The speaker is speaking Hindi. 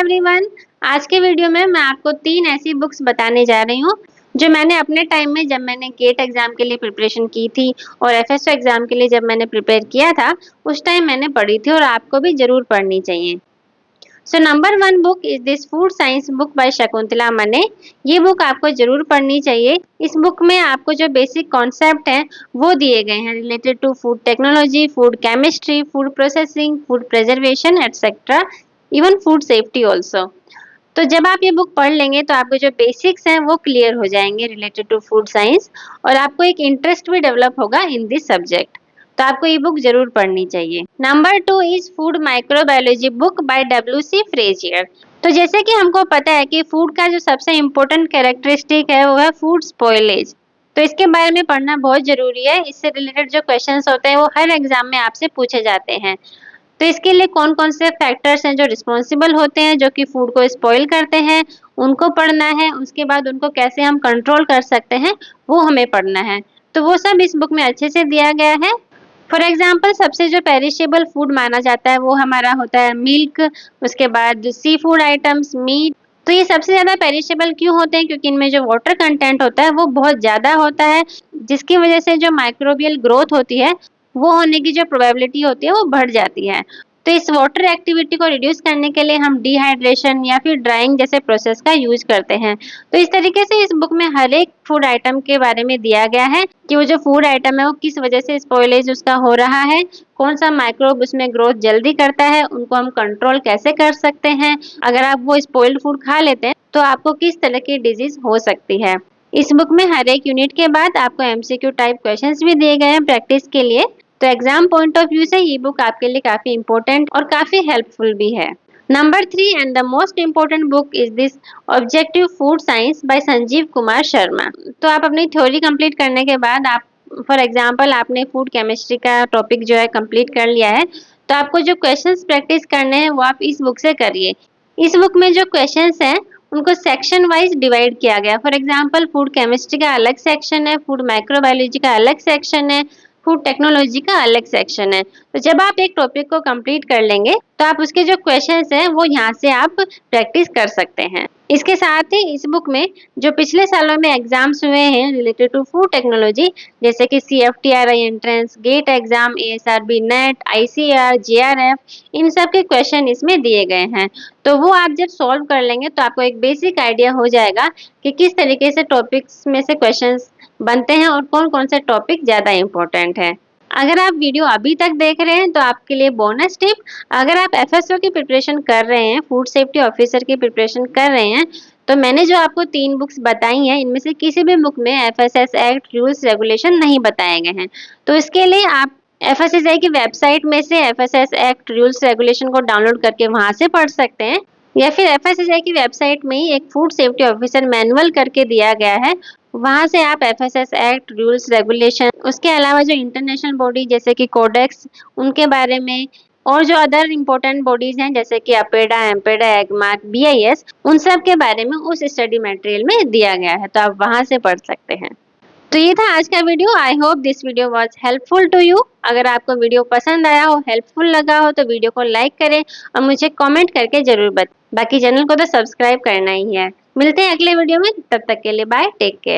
एवरीवन। आज के वीडियो में मैं आपको 3 ऐसी बुक्स बताने जा रही हूँ जो मैंने अपने टाइम में जब मैंने गेट एग्जाम के लिए प्रिपरेशन की थी और एफएसओ एग्जाम के लिए जब मैंने प्रिपेयर किया था उस टाइम मैंने पढ़ी थी और आपको भी जरूर पढ़नी चाहिए। So number 1 book is this food science book by Shakuntala मने। ये बुक आपको जरूर पढ़नी चाहिए। इस बुक में आपको जो बेसिक कॉन्सेप्ट हैं वो दिए गए हैं related to food technology, food chemistry, food processing, food preservation etcetera, even food safety also. तो जब आप ये बुक पढ़ लेंगे तो आपको जो बेसिक्स हैं वो क्लियर हो जाएंगे रिलेटेड टू फूड साइंस और आपको एक इंटरेस्ट भी डेवलप होगा इन दिस सब्जेक्ट। तो आपको ये बुक जरूर पढ़नी चाहिए। Number 2 is food microbiology book by W C. Frazier. तो जैसे कि हमको पता है कि फूड का जो सबसे इम्पोर्टेंट कैरेक्टरिस्टिक है वो है फूड स्पॉइलेज। तो इसके बारे में पढ़ना बहुत जरूरी है। इससे रिलेटेड जो क्वेश्चंस होते हैं वो हर एग्जाम में आपसे पूछे जाते हैं। तो इसके लिए कौन कौन से फैक्टर्स हैं जो रिस्पॉन्सिबल होते हैं जो कि फूड को स्पॉइल करते हैं, उनको पढ़ना है। उसके बाद उनको कैसे हम कंट्रोल कर सकते हैं वो हमें पढ़ना है। तो वो सब इस बुक में अच्छे से दिया गया है। फॉर एग्जाम्पल सबसे जो पेरिशेबल फूड माना जाता है वो हमारा होता है मिल्क, उसके बाद सी फूड आइटम्स, मीट। तो ये सबसे ज्यादा पेरिशेबल क्यों होते हैं? क्योंकि इनमें जो वाटर कंटेंट होता है वो बहुत ज्यादा होता है, जिसकी वजह से जो माइक्रोबियल ग्रोथ होती है वो होने की जो प्रोबेबिलिटी होती है वो बढ़ जाती है। तो इस वाटर एक्टिविटी को रिड्यूस करने के लिए हम डिहाइड्रेशन या फिर ड्राइंग जैसे प्रोसेस का यूज करते हैं। तो इस तरीके से इस बुक में हर एक फूड आइटम के बारे में दिया गया है कि वो जो फूड आइटम है वो किस वजह से स्पॉइलेज उसका हो रहा है, कौन सा माइक्रोब उसमें ग्रोथ जल्दी करता है, उनको हम कंट्रोल कैसे कर सकते हैं, अगर आप वो स्पॉइल्ड फूड खा लेते हैं तो आपको किस तरह की डिजीज हो सकती है। इस बुक में हर एक यूनिट के बाद आपको एमसीक्यू टाइप क्वेश्चंस भी दिए गए हैं प्रैक्टिस के लिए। तो एग्जाम पॉइंट ऑफ व्यू से ये बुक आपके लिए काफी इंपॉर्टेंट और काफी हेल्पफुल भी है। Number 3 and the most important book is this objective food science by Sanjeev Kumar Sharma. तो आप अपनी थ्योरी कंप्लीट करने के बाद आप फॉर एग्जांपल आपने फूड केमिस्ट्री का टॉपिक जो है कंप्लीट कर लिया है, तो आपको जो क्वेश्चंस प्रैक्टिस करने हैं वो आप इस बुक से करिए। इस बुक में जो क्वेश्चंस हैं उनको सेक्शन वाइज डिवाइड किया गया। फॉर एग्जांपल फूड केमिस्ट्री का अलग सेक्शन है, फूड माइक्रोबायोलॉजी का अलग सेक्शन है, फूड टेक्नोलॉजी का अलग सेक्शन है। तो जब आप एक टॉपिक को कंप्लीट कर लेंगे तो आप उसके जो क्वेश्चंस हैं वो यहाँ से आप प्रैक्टिस कर सकते हैं। इसके साथ ही इस बुक में जो पिछले सालों में एग्जाम्स हुए हैं रिलेटेड टू फूड टेक्नोलॉजी जैसे कि CFTRI entrance, GATE exam, ASRB NET, ICAR, JRF, इन सब के क्वेश्चन इसमें दिए गए हैं। तो वो आप जब सॉल्व कर लेंगे तो आपको एक बेसिक आइडिया हो जाएगा कि किस तरीके से टॉपिक्स में से क्वेश्चंस बनते हैं और कौन कौन से टॉपिक ज्यादा इम्पोर्टेंट है। अगर आप वीडियो अभी तक देख रहे हैं तो आपके लिए बोनस टिप, अगर आप FSO की प्रिपरेशन कर रहे हैं, फूड सेफ्टी ऑफिसर की प्रिपरेशन कर रहे हैं, तो मैंने जो आपको 3 बुक्स बताई हैं इनमें से किसी भी बुक में FSS एक्ट रूल्स रेगुलेशन नहीं बताए गए हैं। तो इसके लिए आप FSSAI की वेबसाइट में से FSS एक्ट रूल्स रेगुलेशन को डाउनलोड करके वहां से पढ़ सकते हैं, या फिर FSSAI की वेबसाइट में ही एक फूड सेफ्टी ऑफिसर मैनुअल करके दिया गया है, वहां से आप FSS एक्ट रूल्स रेगुलेशन, उसके अलावा जो इंटरनेशनल बॉडी जैसे कि कोडेक्स उनके बारे में और जो अदर इम्पोर्टेंट बॉडीज हैं जैसे कि अपेडा, एम्पेडा, एगमार्क, BIS, उन सब के बारे में उस स्टडी मटेरियल में दिया गया है। तो आप वहां से पढ़ सकते हैं। तो ये था आज का video. I hope this video was helpful to you. अगर आपको वीडियो पसंद आया हो, हेल्पफुल लगा हो तो वीडियो को लाइक करें और मुझे कमेंट करके जरूर बताएं। बाकी चैनल को तो सब्सक्राइब करना ही है। मिलते हैं अगले वीडियो में, तब तक के लिए बाय, टेक केयर।